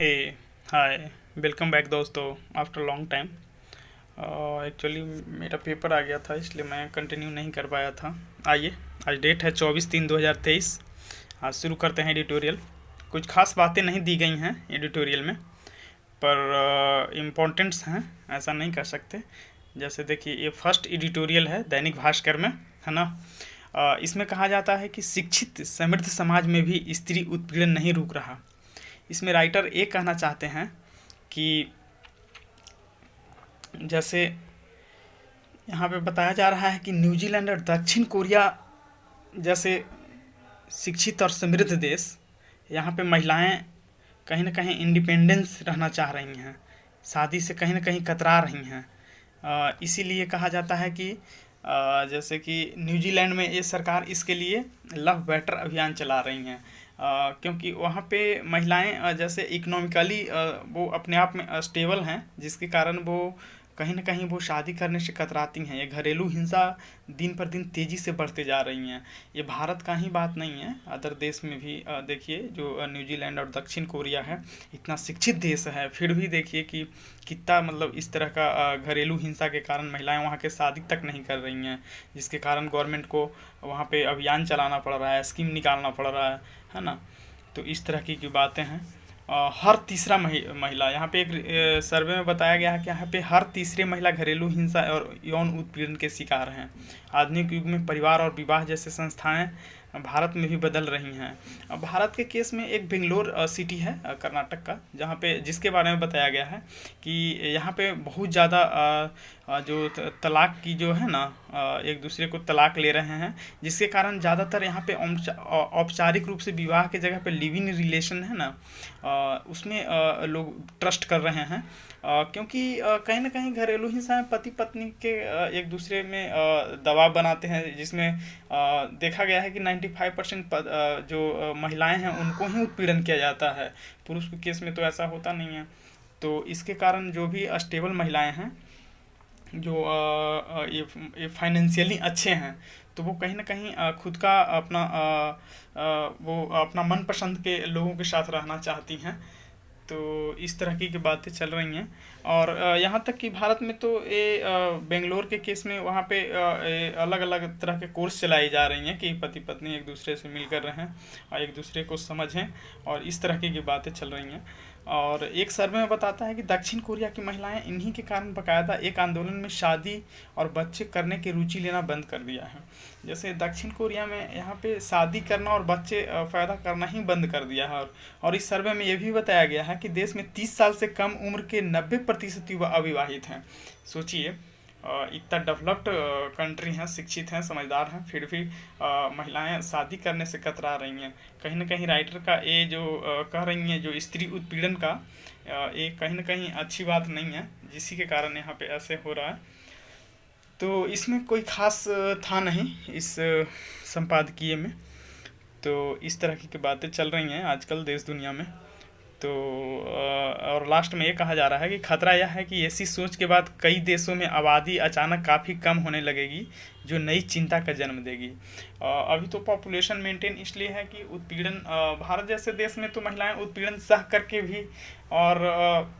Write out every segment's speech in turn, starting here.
हे हाय, welcome back दोस्तों। After long time actually मेरा paper आ गया था, इसलिए मैं कंटिन्यू नहीं कर पाया था। आइए, आज डेट है 24/3/2023। आज शुरू करते हैं एडिटोरियल। कुछ खास बातें नहीं दी गई हैं एडिटोरियल में, पर इम्पोर्टेंट्स हैं, ऐसा नहीं कर सकते। जैसे देखिए, ये फर्स्ट एडिटोरियल है दैनिक भास्कर में, है ना। इसमें कहा जाता है कि शिक्षित समृद्ध समाज में भी स्त्री उत्पीड़न नहीं रुक रहा। इसमें राइटर ये कहना चाहते हैं कि जैसे यहाँ पे बताया जा रहा है कि न्यूजीलैंड और दक्षिण कोरिया जैसे शिक्षित और समृद्ध देश, यहाँ पे महिलाएं कहीं ना कहीं इंडिपेंडेंस रहना चाह रही हैं, शादी से कहीं ना कहीं कतरा रही हैं। इसीलिए कहा जाता है कि जैसे कि न्यूजीलैंड में ये सरकार इसके लिए लव बेटर अभियान चला रही हैं, क्योंकि वहाँ पे महिलाएं जैसे इकोनॉमिकली वो अपने आप में स्टेबल हैं, जिसके कारण वो कहीं ना कहीं वो शादी करने से कतराती हैं। ये घरेलू हिंसा दिन पर दिन तेज़ी से बढ़ते जा रही हैं। ये भारत का ही बात नहीं है, अदर देश में भी देखिए, जो न्यूजीलैंड और दक्षिण कोरिया है, इतना शिक्षित देश है, फिर भी देखिए कि कितना मतलब इस तरह का घरेलू हिंसा के कारण महिलाएं वहाँ के शादी तक नहीं कर रही हैं, जिसके कारण गवर्नमेंट को वहाँ पे अभियान चलाना पड़ रहा है, स्कीम निकालना पड़ रहा है ना। तो इस तरह की बातें हैं। हर तीसरा महिला, यहाँ पे एक सर्वे में बताया गया है कि यहाँ पे हर तीसरी महिला घरेलू हिंसा और यौन उत्पीड़न के शिकार हैं। आधुनिक युग में परिवार और विवाह जैसे संस्थाएं भारत में भी बदल रही हैं। अब भारत के केस में एक बेंगलोर सिटी है कर्नाटक का, जहाँ पे जिसके बारे में बताया गया है कि यहाँ पे बहुत ज़्यादा जो तलाक की जो है ना, एक दूसरे को तलाक ले रहे हैं, जिसके कारण ज़्यादातर यहाँ पे औपचारिक रूप से विवाह के जगह पे लिव इन रिलेशन है ना, उसमें लोग ट्रस्ट कर रहे हैं। क्योंकि कहीं ना कहीं घरेलू हिंसा में पति पत्नी के एक दूसरे में दबाव बनाते हैं, जिसमें देखा गया है कि 95% जो महिलाएं हैं उनको ही उत्पीड़न किया जाता है। पुरुष के केस में तो ऐसा होता नहीं है। तो इसके कारण जो भी स्टेबल महिलाएं हैं, जो ये फाइनेंशियली अच्छे हैं, तो वो कहीं ना कहीं खुद का अपना वो अपना मनपसंद के लोगों के साथ रहना चाहती हैं। तो इस तरह की बातें चल रही हैं। और यहाँ तक कि भारत में तो ये बेंगलोर के केस में वहाँ पे अलग अलग तरह के कोर्स चलाई जा रही हैं कि पति पत्नी एक दूसरे से मिलकर रहें और एक दूसरे को समझें, और इस तरह की बातें चल रही हैं। और एक सर्वे में बताता है कि दक्षिण कोरिया की महिलाएं इन्हीं के कारण बाकायदा एक आंदोलन में शादी और बच्चे करने की रुचि लेना बंद कर दिया है। जैसे दक्षिण कोरिया में यहाँ पे शादी करना और बच्चे पैदा करना ही बंद कर दिया है। और इस सर्वे में ये भी बताया गया है कि देश में 30 साल से कम उम्र के 90% युवा अविवाहित हैं। सोचिए, इतना डेवलप्ड कंट्री हैं, शिक्षित हैं, समझदार हैं, फिर भी महिलाएं शादी करने से कतरा रही हैं। कहीं ना कहीं राइटर का ये जो कह रही हैं, जो स्त्री उत्पीड़न का, ये कहीं ना कहीं अच्छी बात नहीं है, जिसी के कारण यहाँ पे ऐसे हो रहा है। तो इसमें कोई खास था नहीं इस संपादकीय में। तो इस तरह की बातें चल रही हैं आजकल देश दुनिया में। तो और लास्ट में ये कहा जा रहा है कि खतरा यह है कि ऐसी सोच के बाद कई देशों में आबादी अचानक काफ़ी कम होने लगेगी, जो नई चिंता का जन्म देगी। अभी तो पॉपुलेशन मेंटेन इसलिए है कि उत्पीड़न, भारत जैसे देश में तो महिलाएं उत्पीड़न सह करके भी, और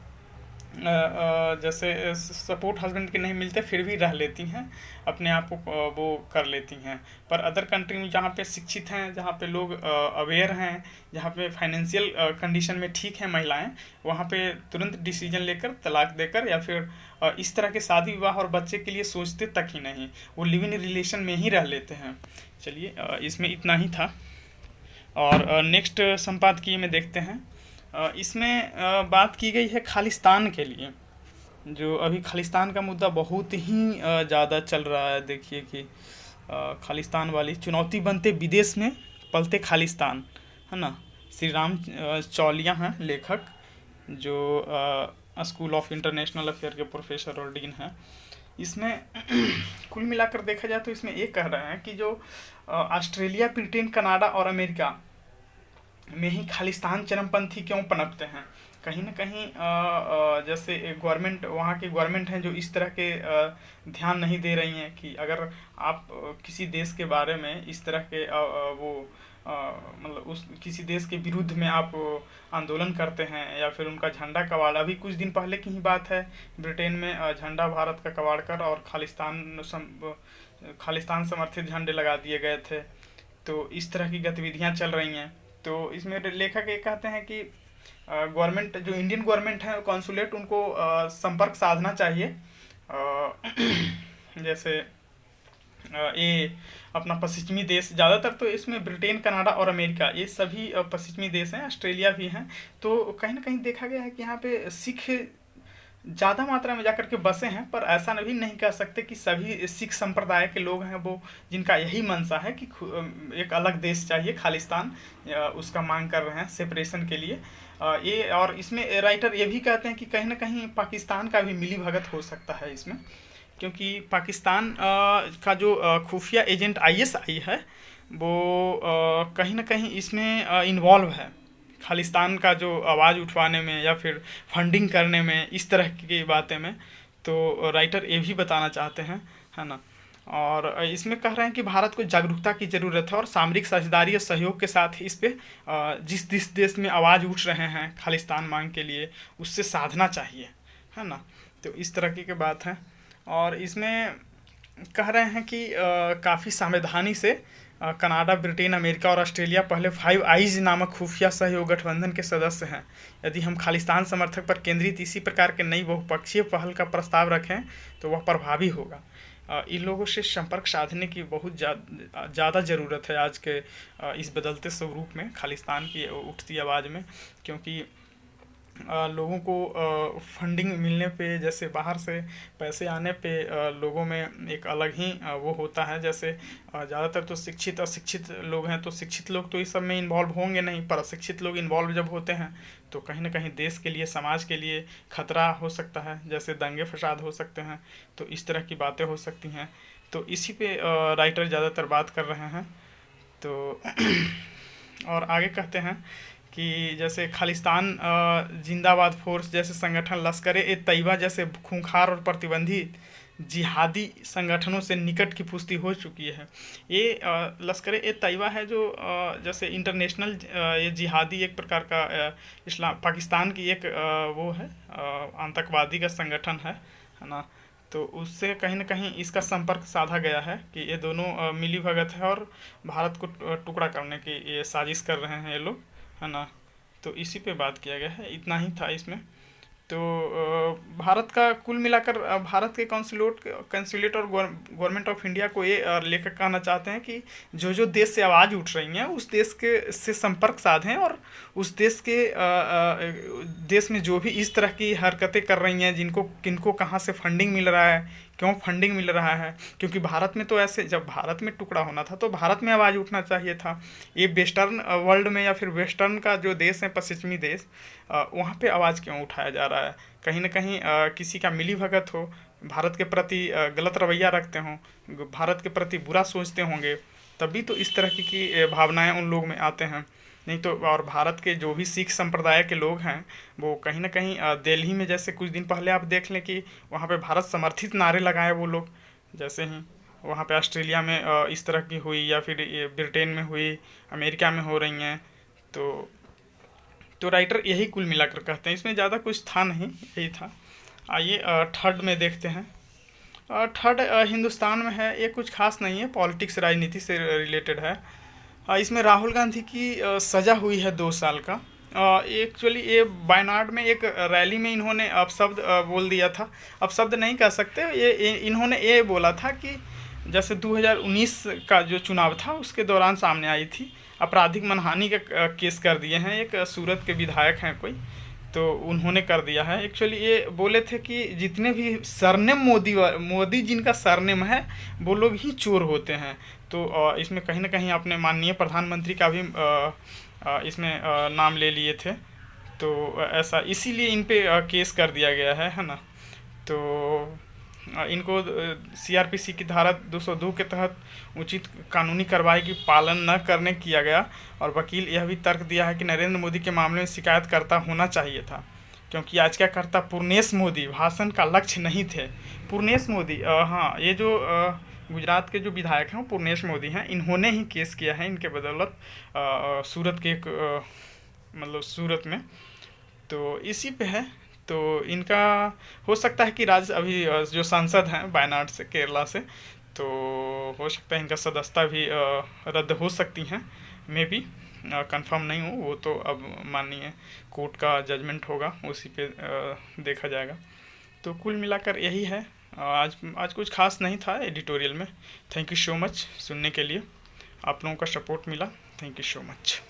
जैसे सपोर्ट हस्बैंड के नहीं मिलते फिर भी रह लेती हैं, अपने आप को वो कर लेती हैं। पर अदर कंट्री में जहाँ पे शिक्षित हैं, जहाँ पे लोग अवेयर हैं, जहाँ पे फाइनेंशियल कंडीशन में ठीक है महिलाएं, वहाँ पे तुरंत डिसीजन लेकर तलाक देकर या फिर इस तरह के शादी विवाह और बच्चे के लिए सोचते तक ही नहीं, वो लिव इन रिलेशन में ही रह लेते हैं। चलिए, इसमें इतना ही था। और नेक्स्ट संपादकीय में देखते हैं। इसमें बात की गई है खालिस्तान के लिए, जो अभी खालिस्तान का मुद्दा बहुत ही ज़्यादा चल रहा है। देखिए कि खालिस्तान वाली चुनौती बनते विदेश में पलते खालिस्तान, है ना। श्री राम चौलिया हैं लेखक, जो स्कूल ऑफ इंटरनेशनल अफेयर के प्रोफेसर और डीन हैं। इसमें कुल मिलाकर देखा जाए तो इसमें ये कह रहे हैं कि जो ऑस्ट्रेलिया, ब्रिटेन, कनाडा और अमेरिका में ही खालिस्तान चरमपंथी क्यों पनपते हैं। कहीं ना कहीं जैसे गवर्नमेंट, वहाँ की गवर्नमेंट हैं जो इस तरह के ध्यान नहीं दे रही हैं कि अगर आप किसी देश के बारे में इस तरह के वो मतलब उस किसी देश के विरुद्ध में आप आंदोलन करते हैं या फिर उनका झंडा कबाड़, अभी कुछ दिन पहले की ही बात है, ब्रिटेन में झंडा भारत का कबाड़ कर और खालिस्तान समर्थित झंडे लगा दिए गए थे। तो इस तरह की गतिविधियां चल रही हैं। तो इसमें लेखक ये कहते हैं कि गवर्नमेंट, जो इंडियन गवर्नमेंट है, कॉन्सुलेट, उनको संपर्क साधना चाहिए। जैसे ये अपना पश्चिमी देश, ज़्यादातर तो इसमें ब्रिटेन, कनाडा और अमेरिका, ये सभी पश्चिमी देश हैं, ऑस्ट्रेलिया भी हैं। तो कहीं ना कहीं देखा गया है कि यहाँ पे सिख ज़्यादा मात्रा में जाकर के बसे हैं, पर ऐसा भी नहीं कह सकते कि सभी सिख संप्रदाय के लोग हैं वो जिनका यही मंशा है कि एक अलग देश चाहिए, खालिस्तान उसका मांग कर रहे हैं सेपरेशन के लिए। ये, और इसमें राइटर ये भी कहते हैं कि कहीं ना कहीं पाकिस्तान का भी मिली भगत हो सकता है इसमें, क्योंकि पाकिस्तान का जो खुफिया एजेंट ISI है वो कहीं ना कहीं इसमें इन्वॉल्व है, खालिस्तान का जो आवाज़ उठवाने में या फिर फंडिंग करने में, इस तरह की बातें में। तो राइटर ये भी बताना चाहते हैं, है ना। और इसमें कह रहे हैं कि भारत को जागरूकता की ज़रूरत है और सामरिक साझेदारी और सहयोग के साथ ही इस पे जिस देश में आवाज़ उठ रहे हैं खालिस्तान मांग के लिए, उससे साधना चाहिए, है ना। तो इस तरह की बात है। और इसमें कह रहे हैं कि काफ़ी सावधानी से कनाडा, ब्रिटेन, अमेरिका और ऑस्ट्रेलिया पहले 5 आइज नामक खुफिया सहयोग गठबंधन के सदस्य हैं। यदि हम खालिस्तान समर्थक पर केंद्रित इसी प्रकार के नई बहुपक्षीय पहल का प्रस्ताव रखें तो वह प्रभावी होगा। इन लोगों से संपर्क साधने की बहुत ज़्यादा ज़रूरत है आज के इस बदलते स्वरूप में, खालिस्तान की उठती आवाज़ में, क्योंकि लोगों को फंडिंग मिलने पे, जैसे बाहर से पैसे आने पे लोगों में एक अलग ही वो होता है। जैसे ज़्यादातर तो शिक्षित अशिक्षित लोग हैं, तो शिक्षित लोग तो इस सब में इन्वॉल्व होंगे नहीं, पर अशिक्षित लोग इन्वॉल्व जब होते हैं तो कहीं ना कहीं देश के लिए, समाज के लिए खतरा हो सकता है, जैसे दंगे फसाद हो सकते हैं। तो इस तरह की बातें हो सकती हैं। तो इसी पे राइटर ज़्यादातर बात कर रहे हैं। तो और आगे कहते हैं कि जैसे खालिस्तान जिंदाबाद फोर्स जैसे संगठन, लश्कर-ए-तैयबा जैसे खूंखार और प्रतिबंधित जिहादी संगठनों से निकट की पुष्टि हो चुकी है। ये लश्कर-ए-तैयबा है जो जैसे इंटरनेशनल ये जिहादी एक प्रकार का इस्लाम, पाकिस्तान की एक वो है, आतंकवादी का संगठन है ना। तो उससे कहीं ना कहीं इसका संपर्क साधा गया है कि ये दोनों मिली भगत है और भारत को टुकड़ा करने की ये साजिश कर रहे हैं ये लोग, है ना। तो इसी पे बात किया गया है, इतना ही था इसमें। तो भारत का कुल मिलाकर भारत के कंसुलेट और गवर्नमेंट ऑफ इंडिया को ये लेखक कहना चाहते हैं कि जो देश से आवाज़ उठ रही हैं उस देश के से संपर्क साधें, और उस देश के देश में जो भी इस तरह की हरकतें कर रही हैं, किनको कहाँ से फंडिंग मिल रहा है, क्यों फंडिंग मिल रहा है, क्योंकि भारत में तो ऐसे, जब भारत में टुकड़ा होना था तो भारत में आवाज़ उठना चाहिए था। ये वेस्टर्न वर्ल्ड में या फिर वेस्टर्न का जो देश है, पश्चिमी देश, वहाँ पे आवाज़ क्यों उठाया जा रहा है। कहीं ना कहीं किसी का मिली भगत हो, भारत के प्रति गलत रवैया रखते हों, भारत के प्रति बुरा सोचते होंगे, तभी तो इस तरह की भावनाएं उन लोग में आते हैं। नहीं तो, और भारत के जो भी सिख संप्रदाय के लोग हैं वो कहीं ना कहीं दिल्ली में, जैसे कुछ दिन पहले आप देख लें कि वहाँ पे भारत समर्थित नारे लगाए वो लोग, जैसे ही वहाँ पे ऑस्ट्रेलिया में इस तरह की हुई, या फिर ये ब्रिटेन में हुई, अमेरिका में हो रही हैं। तो राइटर यही कुल मिलाकर कहते हैं, इसमें ज़्यादा कुछ था नहीं, यही था। आइए थर्ड में देखते हैं। थर्ड हिंदुस्तान में है, ये कुछ खास नहीं है, पॉलिटिक्स, राजनीति से रिलेटेड है। इसमें राहुल गांधी की सज़ा हुई है 2 साल का। एक्चुअली ये वायनाड में एक रैली में इन्होंने अपशब्द बोल दिया था, अपशब्द नहीं कह सकते, ये इन्होंने ये बोला था कि जैसे 2019 का जो चुनाव था उसके दौरान सामने आई थी, आपराधिक मानहानि का केस कर दिए हैं, एक सूरत के विधायक हैं कोई, तो उन्होंने कर दिया है। एक्चुअली ये बोले थे कि जितने भी सरनेम मोदी जिनका सरनेम है वो लोग ही चोर होते हैं। तो इसमें कहीं ना कहीं अपने माननीय प्रधानमंत्री का भी इसमें नाम ले लिए थे, तो ऐसा इसीलिए इन पे केस कर दिया गया है ना। तो इनको CRPC की धारा 202 के तहत उचित कानूनी कार्रवाई की पालन न करने किया गया। और वकील यह भी तर्क दिया है कि नरेंद्र मोदी के मामले में शिकायतकर्ता होना चाहिए था, क्योंकि याचिकाकर्ता पूर्णेश मोदी भाषण का लक्ष्य नहीं थे। पूर्णेश मोदी, हाँ, ये जो गुजरात के जो विधायक हैं वो पूर्णेश मोदी हैं, इन्होंने ही केस किया है इनके बदौलत सूरत के एक मतलब सूरत में। तो इसी पे है। तो इनका हो सकता है कि अभी जो सांसद हैं वायनाड से, केरला से, तो हो सकता है इनका सदस्यता भी रद्द हो सकती हैं, मे बी, कंफर्म नहीं हूँ वो तो, अब मानिए कोर्ट का जजमेंट होगा उसी पे देखा जाएगा। तो कुल मिलाकर यही है। आज कुछ खास नहीं था एडिटोरियल में। थैंक यू सो मच सुनने के लिए, आप लोगों का सपोर्ट मिला, थैंक यू सो मच।